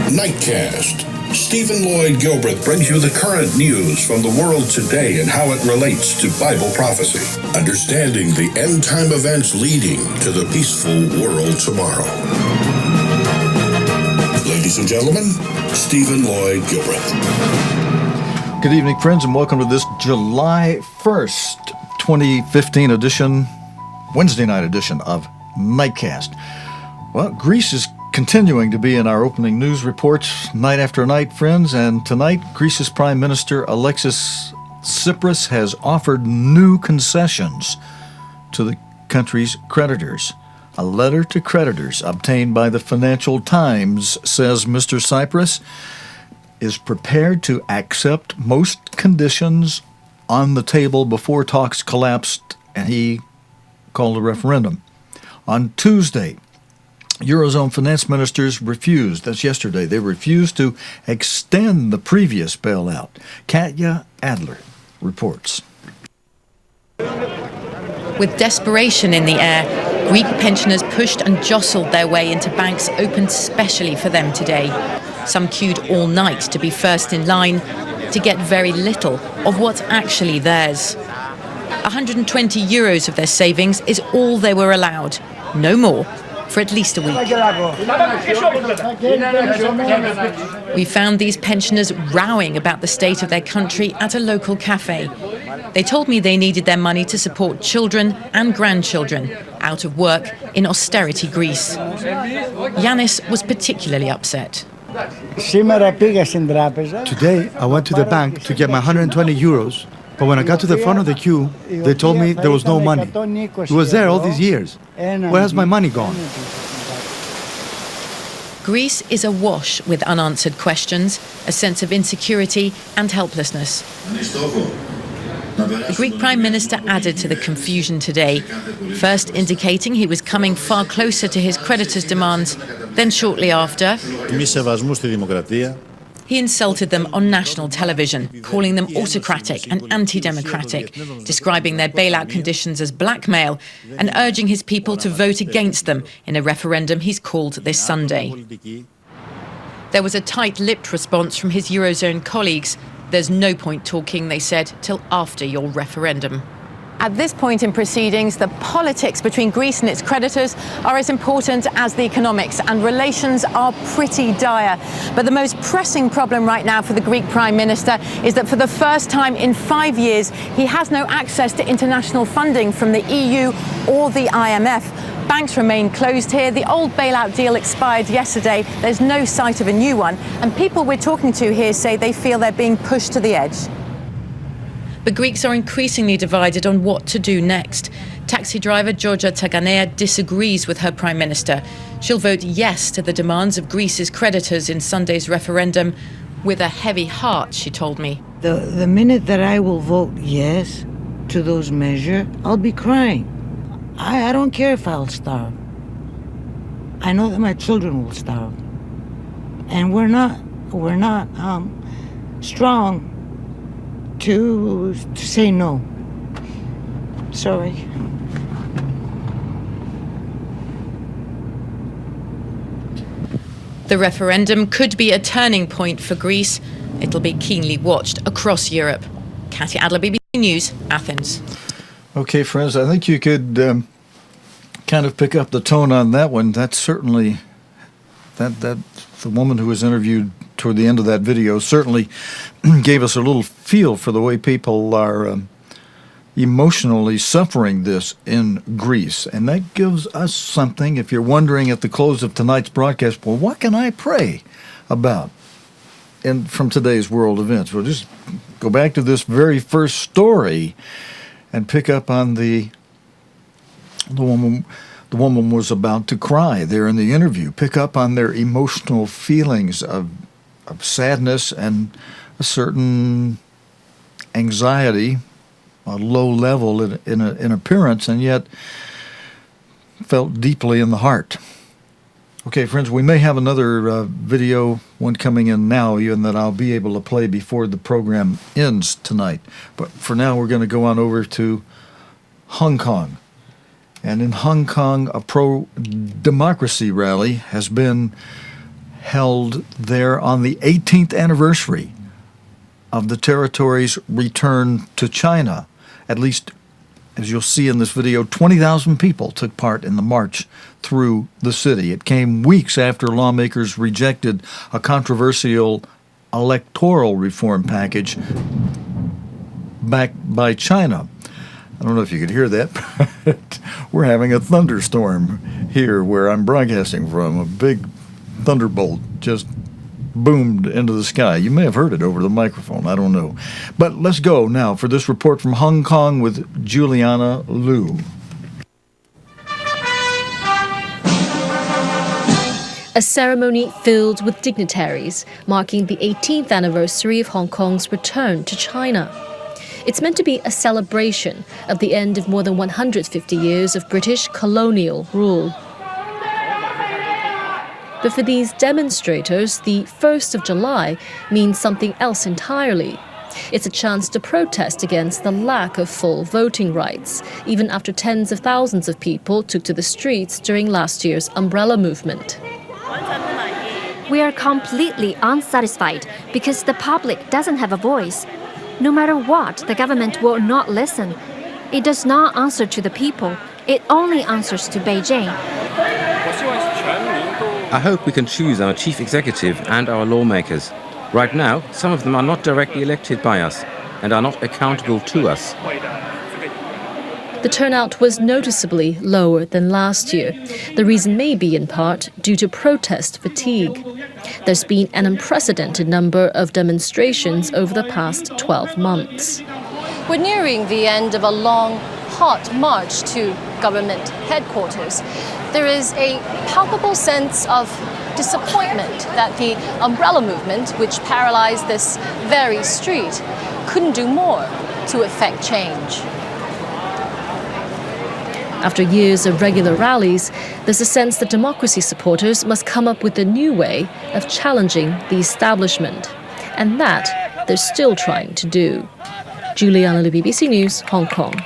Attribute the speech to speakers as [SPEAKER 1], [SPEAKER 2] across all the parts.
[SPEAKER 1] Nightcast. Stephen Lloyd Gilbreth brings you the current news from the world today and how it relates to Bible prophecy. Understanding the end-time events leading to the peaceful world tomorrow. Ladies and gentlemen, Stephen Lloyd Gilbreth.
[SPEAKER 2] Good evening, friends, and welcome to this July 1st, 2015 edition, Wednesday night edition of Nightcast. Well, Greece is continuing to be in our opening news reports night after night, friends, and tonight Greece's Prime Minister Alexis Tsipras has offered new concessions to the country's creditors. A letter to creditors obtained by the Financial Times says Mr. Tsipras is prepared to accept most conditions on the table before talks collapsed and he called a referendum. On Tuesday, Eurozone finance ministers refused, that's yesterday, they refused to extend the previous bailout. Katya Adler reports.
[SPEAKER 3] With desperation in the air, Greek pensioners pushed and jostled their way into banks opened specially for them today. Some queued all night to be first in line to get very little of what's actually theirs. 120 euros of their savings is all they were allowed, no more, for at least a week. We found these pensioners rowing about the state of their country at a local cafe. They told me they needed their money to support children and grandchildren out of work in austerity Greece. Yanis was particularly upset.
[SPEAKER 4] Today, I went to the bank to get my 120 euros, but when I got to the front of the queue, they told me there was no money. It was there all these years. Where has my money gone?
[SPEAKER 3] Greece is awash with unanswered questions, a sense of insecurity and helplessness. The Greek Prime Minister added to the confusion today, first indicating he was coming far closer to his creditors' demands, then shortly after, he insulted them on national television, calling them autocratic and anti-democratic, describing their bailout conditions as blackmail and urging his people to vote against them in a referendum he's called this Sunday. There was a tight-lipped response from his Eurozone colleagues. There's no point talking, they said, till after your referendum. At this point in proceedings, the politics between Greece and its creditors are as important as the economics, and relations are pretty dire. But the most pressing problem right now for the Greek Prime Minister is that for the first time in 5 years, he has no access to international funding from the EU or the IMF. Banks remain closed here. The old bailout deal expired yesterday. There's no sight of a new one. And people we're talking to here say they feel they're being pushed to the edge. But Greeks are increasingly divided on what to do next. Taxi driver Georgia Taganea disagrees with her Prime Minister. She'll vote yes to the demands of Greece's creditors in Sunday's referendum with a heavy heart, she told me.
[SPEAKER 5] The minute that I will vote yes to those measures, I'll be crying. I don't care if I'll starve. I know that my children will starve. And we're not strong to say no. Sorry.
[SPEAKER 3] The referendum could be a turning point for Greece. It'll be keenly watched across Europe. Katya Adler, BBC News, Athens.
[SPEAKER 2] Okay, friends, I think you could kind of pick up the tone on that one. That's certainly, that the woman who was interviewed toward the end of that video certainly gave us a little feel for the way people are emotionally suffering this in Greece. And that gives us something, if you're wondering at the close of tonight's broadcast, well, what can I pray about from today's world events? We'll just go back to this very first story and pick up on the woman. The woman was about to cry there in the interview. Pick up on their emotional feelings of sadness and a certain anxiety, a low level in appearance, and yet felt deeply in the heart. Okay, friends, we may have another video, one coming in now, even that I'll be able to play before the program ends tonight. But for now, we're going to go on over to Hong Kong. And in Hong Kong, a pro-democracy rally has been held there on the 18th anniversary of the territory's return to China. At least, as you'll see in this video, 20,000 people took part in the march through the city. It came weeks after lawmakers rejected a controversial electoral reform package backed by China. I don't know if you could hear that, but we're having a thunderstorm here where I'm broadcasting from. A big thunderbolt just boomed into the sky. You may have heard it over the microphone. I don't know. But let's go now for this report from Hong Kong with Juliana Liu.
[SPEAKER 6] A ceremony filled with dignitaries marking the 18th anniversary of Hong Kong's return to China. It's meant to be a celebration of the end of more than 150 years of British colonial rule. But for these demonstrators, the 1st of July means something else entirely. It's a chance to protest against the lack of full voting rights, even after tens of thousands of people took to the streets during last year's umbrella movement.
[SPEAKER 7] We are completely unsatisfied because the public doesn't have a voice. No matter what, the government will not listen. It does not answer to the people. It only answers to Beijing.
[SPEAKER 8] I hope we can choose our chief executive and our lawmakers. Right now, some of them are not directly elected by us and are not accountable to us.
[SPEAKER 6] The turnout was noticeably lower than last year. The reason may be in part due to protest fatigue. There's been an unprecedented number of demonstrations over the past 12 months.
[SPEAKER 9] We're nearing the end of a long, hot march to government headquarters. There is a palpable sense of disappointment that the umbrella movement, which paralyzed this very street, couldn't do more to effect change.
[SPEAKER 6] After years of regular rallies, there's a sense that democracy supporters must come up with a new way of challenging the establishment. And that they're still trying to do. Juliana Liu, BBC News, Hong Kong.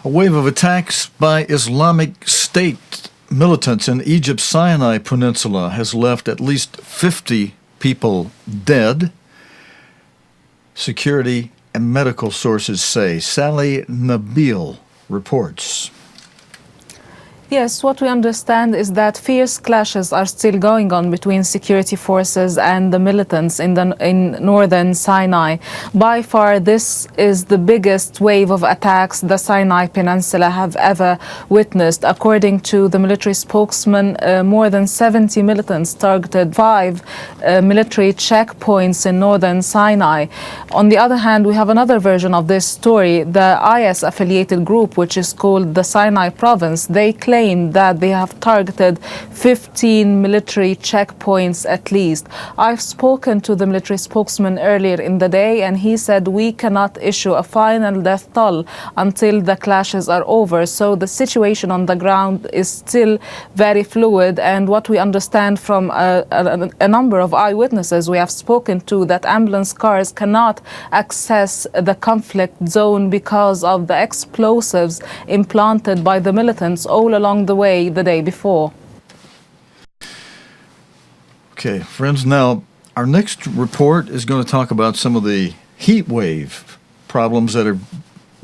[SPEAKER 2] A wave of attacks by Islamic State militants in Egypt's Sinai Peninsula has left at least 50 people dead. Security and medical sources say. Sally Nabil reports.
[SPEAKER 10] Yes, what we understand is that fierce clashes are still going on between security forces and the militants in northern Sinai. By far, this is the biggest wave of attacks the Sinai Peninsula have ever witnessed. According to the military spokesman, more than 70 militants targeted 5 military checkpoints in northern Sinai. On the other hand, we have another version of this story. The IS-affiliated group, which is called the Sinai Province, they claim that they have targeted 15 military checkpoints at least. I've spoken to the military spokesman earlier in the day, and he said we cannot issue a final death toll until the clashes are over. So the situation on the ground is still very fluid, and what we understand from a number of eyewitnesses we have spoken to, that ambulance cars cannot access the conflict zone because of the explosives implanted by the militants all along the way the day before.
[SPEAKER 2] Okay, friends, now our next report is going to talk about some of the heat wave problems that are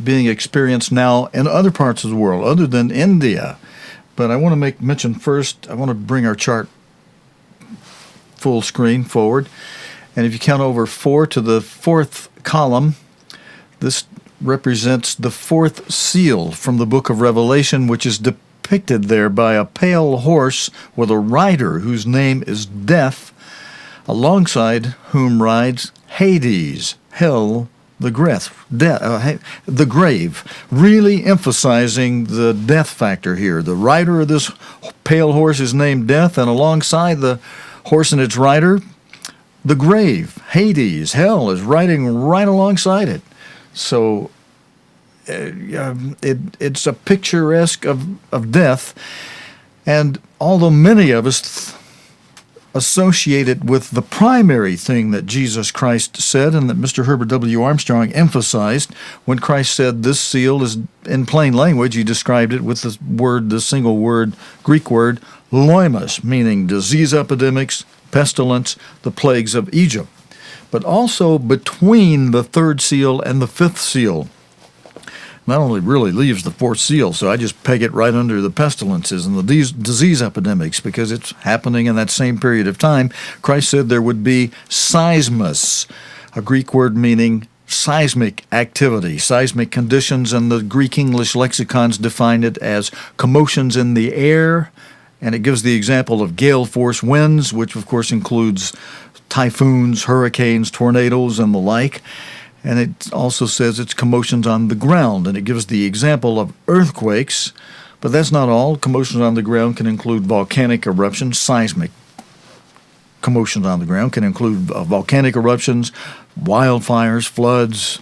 [SPEAKER 2] being experienced now in other parts of the world other than India. But I want to make mention first, I want to bring our chart full screen forward. And if you count over 4 to the 4th column, this represents the 4th seal from the book of Revelation, which is depicted there by a pale horse with a rider whose name is Death, alongside whom rides Hades, hell, the grave, really emphasizing the death factor here. The rider of this pale horse is named Death, and alongside the horse and its rider, the grave, Hades, hell, is riding right alongside it. So it's a picturesque of death, and although many of us associate it with the primary thing that Jesus Christ said and that Mr. Herbert W. Armstrong emphasized when Christ said this seal is, in plain language, he described it with the single word, Greek word, loimos, meaning disease epidemics, pestilence, the plagues of Egypt. But also between the third seal and the fifth seal. Not only really leaves the fourth seal, so I just peg it right under the pestilences and the disease epidemics because it's happening in that same period of time. Christ said there would be seismos, a Greek word meaning seismic activity, seismic conditions, and the Greek-English lexicons define it as commotions in the air, and it gives the example of gale force winds, which of course includes typhoons, hurricanes, tornadoes, and the like. And it also says it's commotions on the ground, and it gives the example of earthquakes, but that's not all. Commotions on the ground can include volcanic eruptions, seismic commotions on the ground can include volcanic eruptions, wildfires, floods,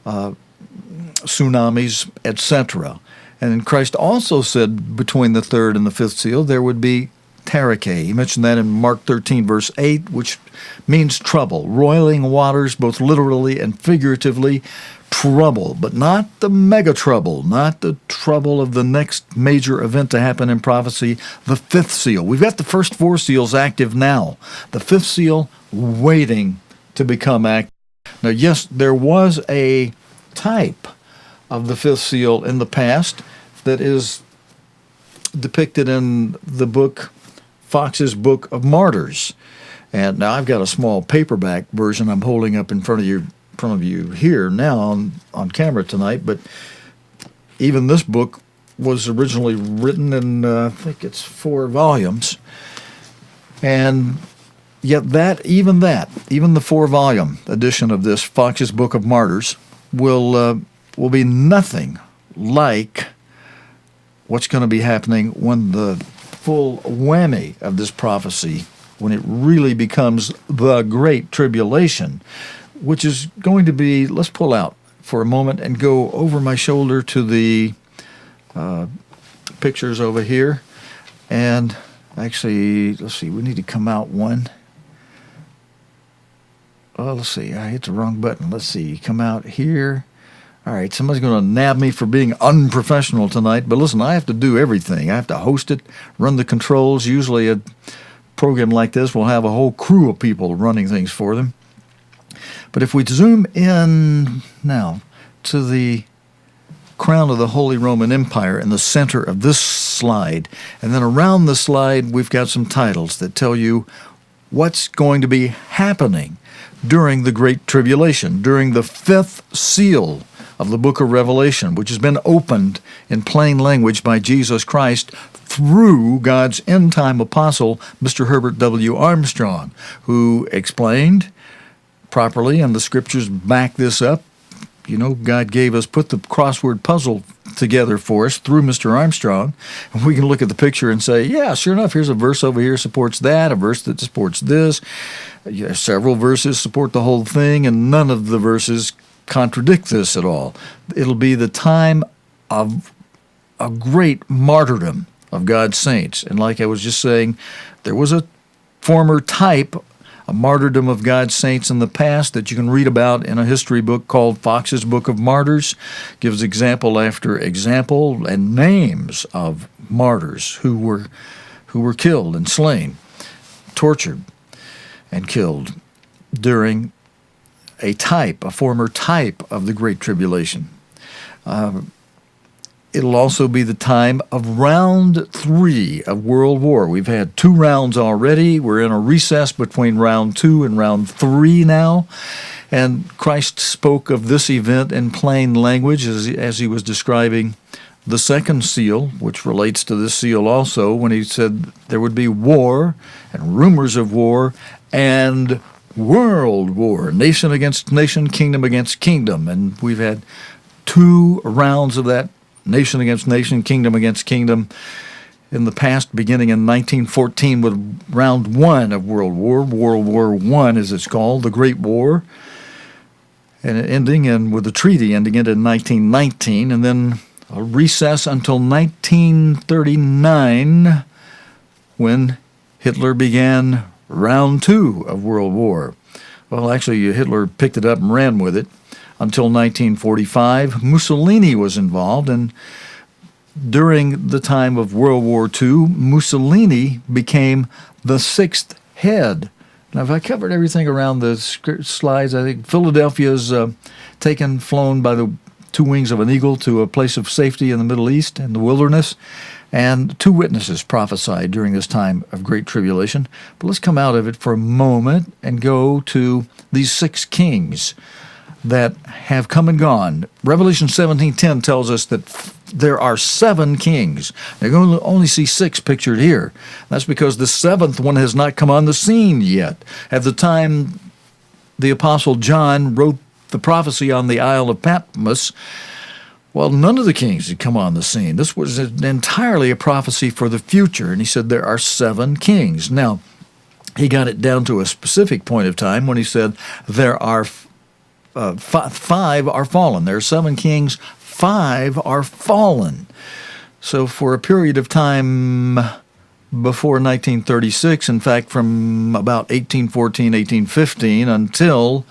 [SPEAKER 2] tsunamis, etc. And Christ also said between the third and the fifth seal there would be Tereke. He mentioned that in Mark 13, verse 8, which means trouble, roiling waters, both literally and figuratively, trouble, but not the mega trouble, not the trouble of the next major event to happen in prophecy, the fifth seal. We've got the first four seals active now, the fifth seal waiting to become active. Now, yes, there was a type of the fifth seal in the past that is depicted in the book Fox's Book of Martyrs. And now I've got a small paperback version I'm holding up in front of you here now on camera tonight, but even this book was originally written in, I think it's 4 volumes. And yet even the 4-volume edition of this Fox's Book of Martyrs will be nothing like what's going to be happening when the full whammy of this prophecy, when it really becomes the Great Tribulation, which is going to be, let's pull out for a moment and go over my shoulder to the pictures over here. And actually, let's see, we need to come out one. Oh, let's see, I hit the wrong button. Let's see, come out here. All right, somebody's going to nab me for being unprofessional tonight, but listen, I have to do everything. I have to host it, run the controls. Usually a program like this will have a whole crew of people running things for them. But if we zoom in now to the crown of the Holy Roman Empire in the center of this slide, and then around the slide we've got some titles that tell you what's going to be happening during the Great Tribulation, during the fifth seal of the book of Revelation, which has been opened in plain language by Jesus Christ through God's end-time apostle, Mr. Herbert W. Armstrong, who explained properly, and the scriptures back this up. You know, God put the crossword puzzle together for us through Mr. Armstrong, and we can look at the picture and say, yeah, sure enough, here's a verse over here supports that, a verse that supports this. Several verses support the whole thing, and none of the verses contradict this at all. It'll be the time of a great martyrdom of God's saints. And like I was just saying, there was a former type, a martyrdom of God's saints in the past that you can read about in a history book called Fox's Book of Martyrs. Gives example after example and names of martyrs who were killed and slain, tortured and killed during a former type of the Great Tribulation. It'll also be the time of round 3 of World War. We've had 2 rounds already. We're in a recess between round 2 and round 3 now. And Christ spoke of this event in plain language as he was describing the second seal, which relates to this seal also, when he said there would be war and rumors of war and world war, nation against nation, kingdom against kingdom. And we've had 2 rounds of that, nation against nation, kingdom against kingdom, in the past, beginning in 1914 with round 1 of World War, World War I as it's called, the Great War, and with the treaty ending it in 1919, and then a recess until 1939 when Hitler began round two of World War. Well, actually, Hitler picked it up and ran with it until 1945. Mussolini was involved, and during the time of World War II, Mussolini became the sixth head. Now, if I covered everything around the slides, I think Philadelphia's flown by the two wings of an eagle to a place of safety in the Middle East and the wilderness, and two witnesses prophesied during this time of great tribulation. But let's come out of it for a moment and go to these six kings that have come and gone. Revelation 17:10 tells us that there are seven kings. You're going to only see six pictured here. That's because the seventh one has not come on the scene yet. At the time the Apostle John wrote the prophecy on the Isle of Patmos, well, none of the kings had come on the scene. This was entirely a prophecy for the future, and he said there are seven kings. Now, he got it down to a specific point of time when he said there are five are fallen. There are seven kings, five are fallen. So for a period of time before 1936, in fact, from about 1814, 1815 until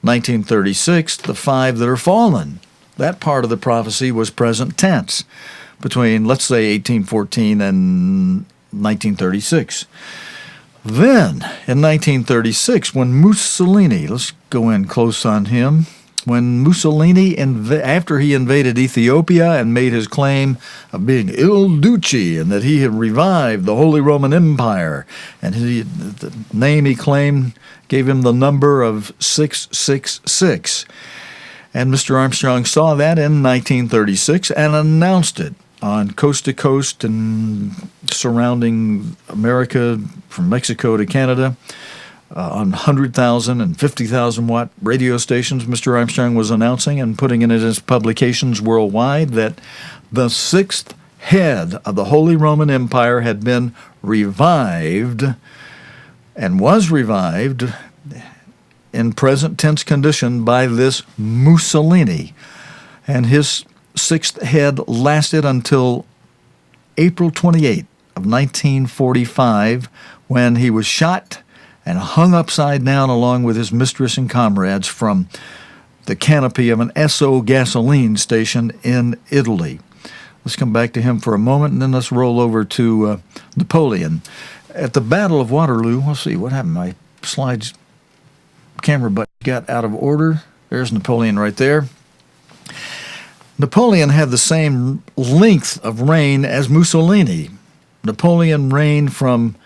[SPEAKER 2] 1936, the five that are fallen. That part of the prophecy was present tense between, let's say, 1814 and 1936. Then, in 1936, when Mussolini, let's go in close on him, when Mussolini, after he invaded Ethiopia and made his claim of being Il Duce and that he had revived the Holy Roman Empire, and the name he claimed gave him the number of 666. And Mr. Armstrong saw that in 1936 and announced it on coast to coast and surrounding America, from Mexico to Canada, on 100,000 and 50,000 watt radio stations. Mr. Armstrong was announcing and putting in his publications worldwide that the sixth head of the Holy Roman Empire had been revived and was revived in present tense condition by this Mussolini. And his sixth head lasted until April 28 of 1945, when he was shot and hung upside down along with his mistress and comrades from the canopy of an Esso gasoline station in Italy. Let's come back to him for a moment, and then let's roll over to Napoleon. At the Battle of Waterloo, let's see, what happened? My slides camera button got out of order. There's Napoleon right there. Napoleon had the same length of reign as Mussolini. Napoleon reigned from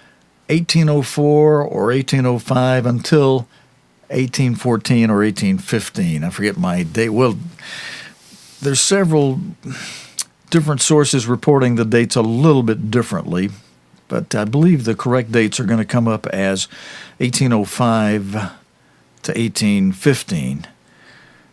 [SPEAKER 2] 1804 or 1805 until 1814 or 1815. I forget my date. Well, there's several different sources reporting the dates a little bit differently, but I believe the correct dates are going to come up as 1805 to 1815.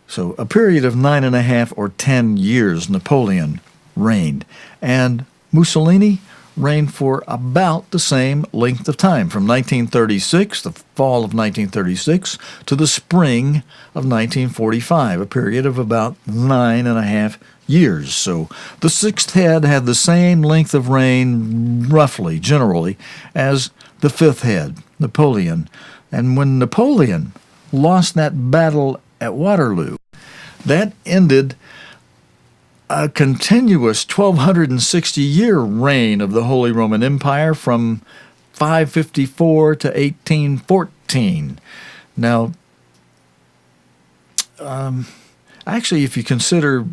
[SPEAKER 2] So a period of 9.5 or 10 years Napoleon reigned, and Mussolini reigned for about the same length of time, from 1936, the fall of 1936, to the spring of 1945, a period of about 9.5 years. So the sixth head had the same length of reign, roughly, generally, as the fifth head, Napoleon. And when Napoleon lost that battle at Waterloo, that ended a continuous 1,260-year reign of the Holy Roman Empire from 554 to 1814. Now, actually, if you consider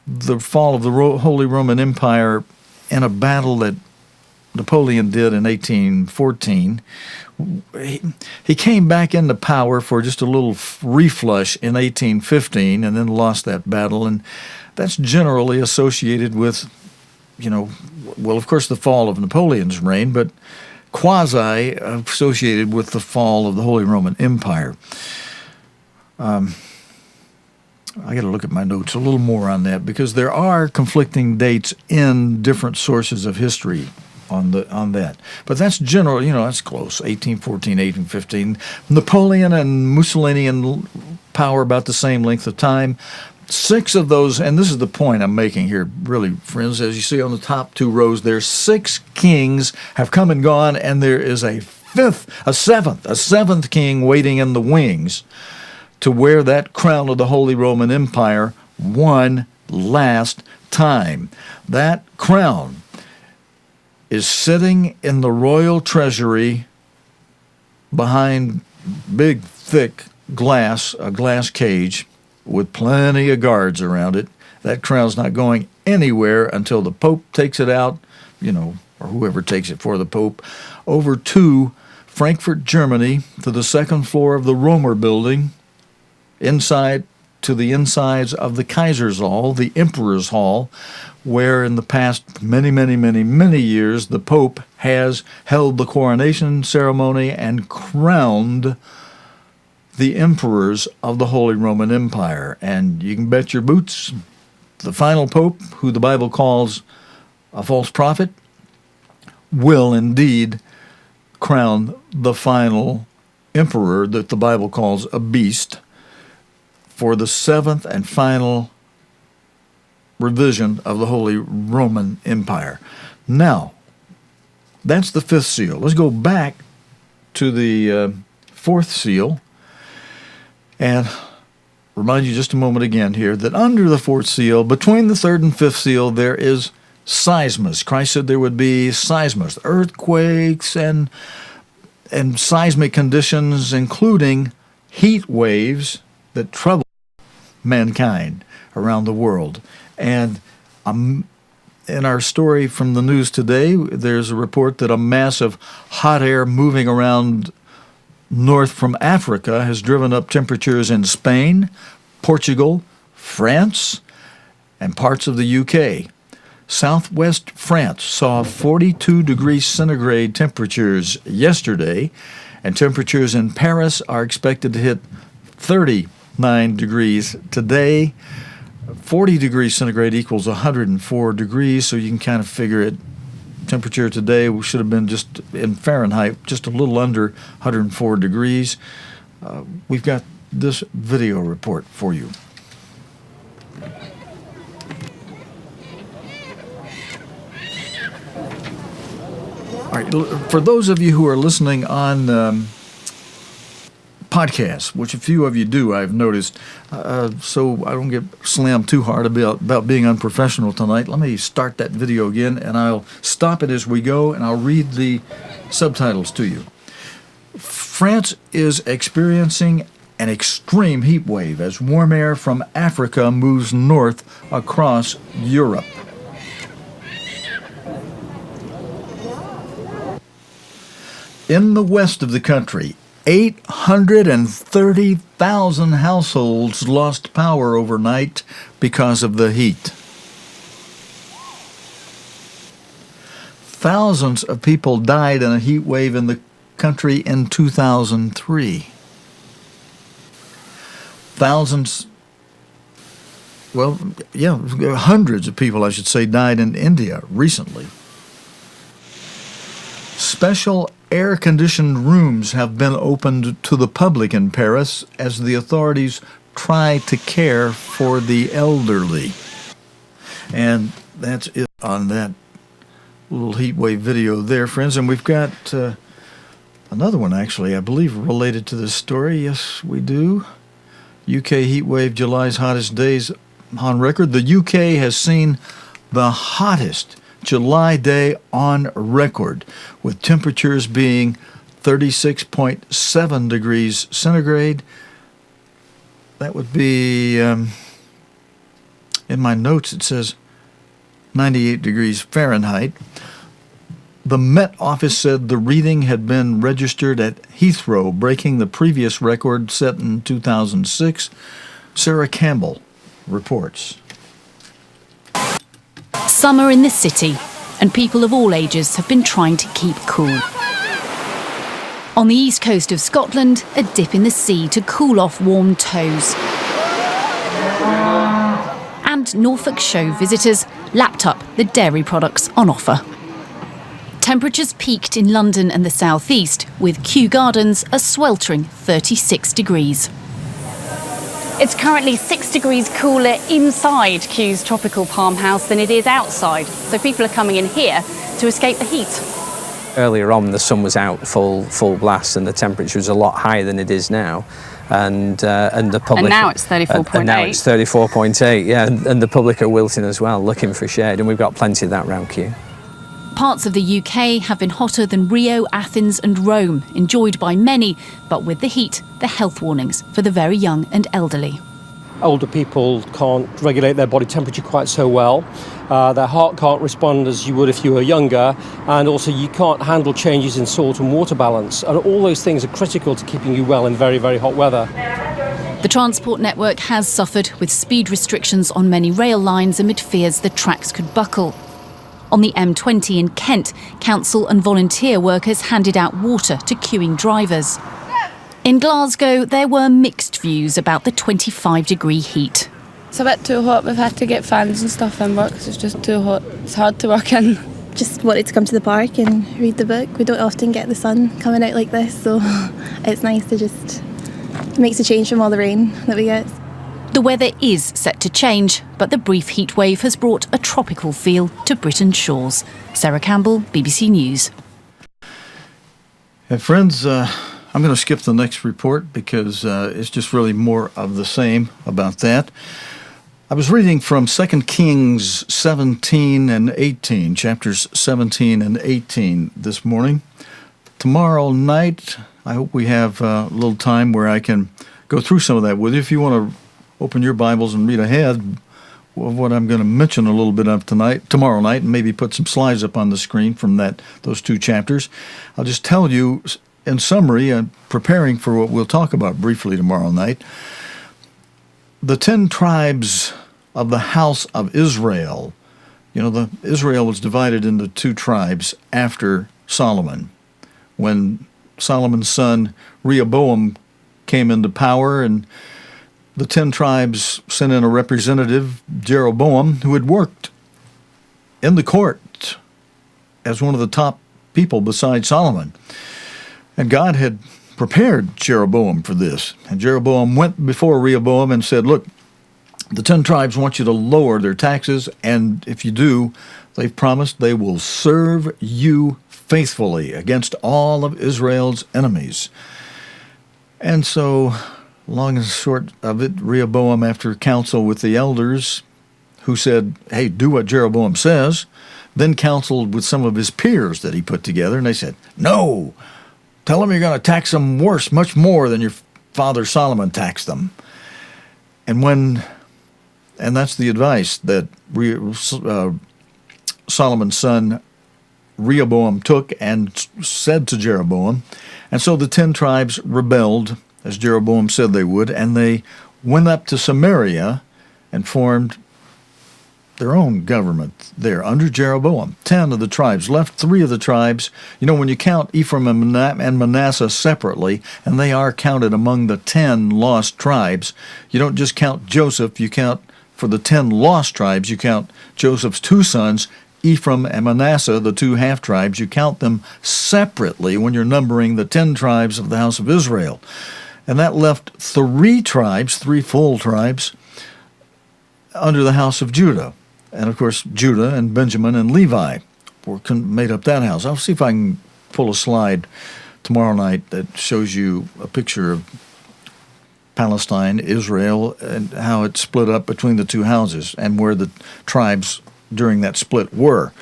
[SPEAKER 2] the fall of the Holy Roman Empire in a battle that Napoleon did in 1814, he came back into power for just a little reflush in 1815 and then lost that battle. And that's generally associated with, well, of course, the fall of Napoleon's reign, but quasi associated with the fall of the Holy Roman Empire. I got to look at my notes a little more on that, because there are conflicting dates in different sources of history on that. But that's general, that's close, 1814, 1815. Napoleon and Mussolini in power about the same length of time. Six of those, and this is the point I'm making here, really, friends, as you see on the top two rows there, six kings have come and gone, and there is a a seventh king waiting in the wings to wear that crown of the Holy Roman Empire one last time. That crown is sitting in the royal treasury behind big, thick glass, a glass cage with plenty of guards around it. That crown's not going anywhere until the Pope takes it out, or whoever takes it for the Pope, over to Frankfurt, Germany, to the second floor of the Romer building, inside to the insides of the Kaiser's Hall, the Emperor's Hall, where in the past many years the Pope has held the coronation ceremony and crowned the emperors of the Holy Roman Empire. And you can bet your boots the final Pope, who the Bible calls a false prophet, will indeed crown the final emperor that the Bible calls a beast for the seventh and final revision of the Holy Roman Empire. Now, that's the fifth seal. Let's go back to the fourth seal and remind you just a moment again here that under the fourth seal, between the third and fifth seal, there is seismus. Christ said there would be seismus, earthquakes and seismic conditions, including heat waves that trouble mankind around the world. And in our story from the news today, there's a report that a mass of hot air moving around north from Africa has driven up temperatures in Spain, Portugal, France, and parts of the UK. Southwest France saw 42 degrees centigrade temperatures yesterday, and temperatures in Paris are expected to hit 39 degrees today. 40 degrees centigrade equals 104 degrees, so you can kind of figure it. Temperature today should have been just in Fahrenheit, just a little under 104 degrees. We've got this video report for you. All right, for those of you who are listening on podcasts, which a few of you do, I've noticed, so I don't get slammed too hard about being unprofessional tonight, let me start that video again, and I'll stop it as we go, and I'll read the subtitles to you. France is experiencing an extreme heat wave as warm air from Africa moves north across Europe. In the west of the country, 830,000 households lost power overnight because of the heat. Thousands of people died in a heat wave in the country in 2003. Hundreds of people, I should say, died in India recently. Special air-conditioned rooms have been opened to the public in Paris as the authorities try to care for the elderly. And that's it on that little heat wave video there, friends. And we've got another one, actually, I believe, related to this story. Yes, we do. UK heat wave, July's hottest days on record. The UK has seen the hottest July day on record, with temperatures being 36.7 degrees centigrade. That would be, in my notes it says 98 degrees Fahrenheit. The Met Office said the reading had been registered at Heathrow, breaking the previous record set in 2006. Sarah Campbell reports.
[SPEAKER 11] Summer in the city, and people of all ages have been trying to keep cool. On the east coast of Scotland, a dip in the sea to cool off warm toes. And Norfolk show visitors lapped up the dairy products on offer. Temperatures peaked in London and the southeast, with Kew Gardens a sweltering 36 degrees.
[SPEAKER 12] It's currently 6 degrees cooler inside Kew's tropical palm house than it is outside, so people are coming in here to escape the heat.
[SPEAKER 13] Earlier on, the sun was out full blast, and the temperature was a lot higher than it is now. And the public.
[SPEAKER 14] And now it's 34.8.
[SPEAKER 13] And now it's 34.8. Yeah, and the public are wilting as well, looking for shade, and we've got plenty of that round Kew.
[SPEAKER 11] Parts of the UK have been hotter than Rio, Athens and Rome, enjoyed by many, but with the heat, the health warnings for the very young and elderly.
[SPEAKER 15] Older people can't regulate their body temperature quite so well. Their heart can't respond as you would if you were younger, and also you can't handle changes in salt and water balance. And all those things are critical to keeping you well in very, very hot weather.
[SPEAKER 11] The transport network has suffered, with speed restrictions on many rail lines amid fears the tracks could buckle. On the M20 in Kent, council and volunteer workers handed out water to queuing drivers. In Glasgow, there were mixed views about the 25-degree heat.
[SPEAKER 16] It's a bit too hot. We've had to get fans and stuff in work because it's just too hot. It's hard to work in.
[SPEAKER 17] Just wanted to come to the park and read the book. We don't often get the sun coming out like this, so it's nice to just... It makes a change from all the rain that we get.
[SPEAKER 11] The weather is set to change, but the brief heatwave has brought a tropical feel to Britain's shores. Sarah Campbell, BBC News.
[SPEAKER 2] And friends, I'm going to skip the next report because it's just really more of the same about that. I was reading from 2 Kings 17 and 18, chapters 17 and 18 this morning. Tomorrow night, I hope we have a little time where I can go through some of that with you. If you want to open your Bibles and read ahead of what I'm going to mention a little bit of tomorrow night, and maybe put some slides up on the screen from those two chapters. I'll just tell you, in summary, preparing for what we'll talk about briefly tomorrow night, the 10 tribes of the house of Israel. You know, Israel was divided into 2 tribes after Solomon. When Solomon's son Rehoboam came into power, and the 10 tribes sent in a representative, Jeroboam, who had worked in the court as one of the top people beside Solomon. And God had prepared Jeroboam for this. And Jeroboam went before Rehoboam and said, look, the 10 tribes want you to lower their taxes, and if you do, they've promised they will serve you faithfully against all of Israel's enemies. And so, long and short of it, Rehoboam, after counsel with the elders, who said, hey, do what Jeroboam says, then counseled with some of his peers that he put together, and they said, no, tell them you're going to tax them worse, much more than your father Solomon taxed them. And that's the advice that Solomon's son Rehoboam took and said to Jeroboam. And so the 10 tribes rebelled, as Jeroboam said they would, and they went up to Samaria and formed their own government there under Jeroboam. 10 of the tribes left, 3 of the tribes. You know, when you count Ephraim and Manasseh separately, and they are counted among the 10 lost tribes, you don't just count Joseph, you count, for the 10 lost tribes, you count Joseph's 2 sons, Ephraim and Manasseh, the 2 half-tribes. You count them separately when you're numbering the 10 tribes of the house of Israel. And that left 3 tribes, 3 full tribes, under the house of Judah. And, of course, Judah and Benjamin and Levi made up that house. I'll see if I can pull a slide tomorrow night that shows you a picture of Palestine, Israel, and how it split up between the 2 houses and where the tribes during that split were.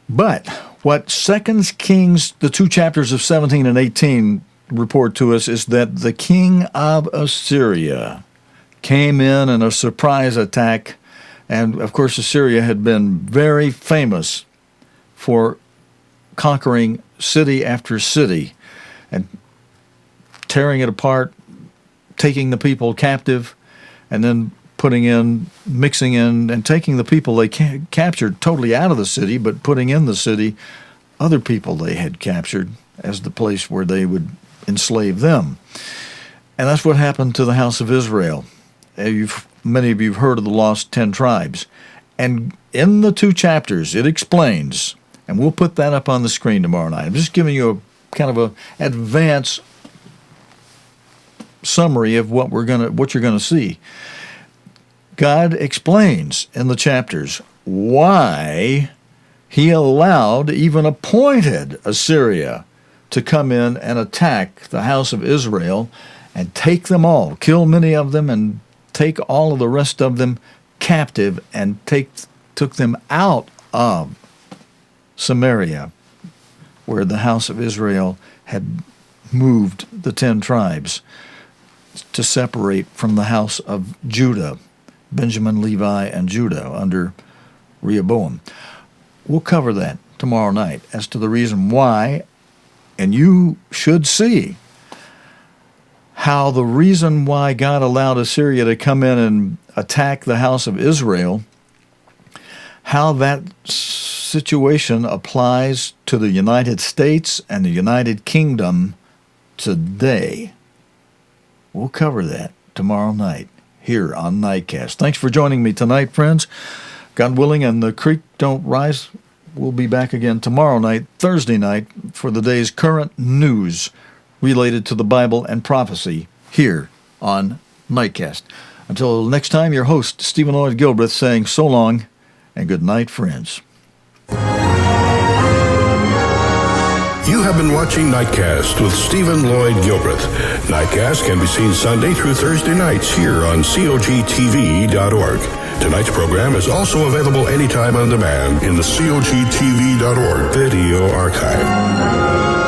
[SPEAKER 2] But what 2 Kings, the 2 chapters of 17 and 18 report to us is that the king of Assyria came in a surprise attack. And, of course, Assyria had been very famous for conquering city after city and tearing it apart, taking the people captive, and then mixing in, and taking the people they captured totally out of the city, but putting in the city other people they had captured as the place where they would enslave them. And that's what happened to the house of Israel. Many of you have heard of the lost 10 tribes. And in the 2 chapters, it explains, and we'll put that up on the screen tomorrow night. I'm just giving you a kind of an advance summary of what you're going to see. God explains in the chapters why he allowed, even appointed Assyria to come in and attack the house of Israel and take them all, kill many of them, and take all of the rest of them captive, and took them out of Samaria, where the house of Israel had moved the 10 tribes to separate from the house of Judah, Benjamin, Levi, and Judah under Rehoboam. We'll cover that tomorrow night as to the reason why, and you should see how the reason why God allowed Assyria to come in and attack the house of Israel, how that situation applies to the United States and the United Kingdom today. We'll cover that tomorrow night here on Nightcast. Thanks for joining me tonight, friends. God willing, and the creek don't rise. We'll be back again tomorrow night, Thursday night, for the day's current news related to the Bible and prophecy here on Nightcast. Until next time, your host, Stephen Lloyd Gilbreth, saying so long and good night, friends.
[SPEAKER 1] You have been watching Nightcast with Stephen Lloyd Gilbreth. Nightcast can be seen Sunday through Thursday nights here on cogtv.org. Tonight's program is also available anytime on demand in the cogtv.org video archive.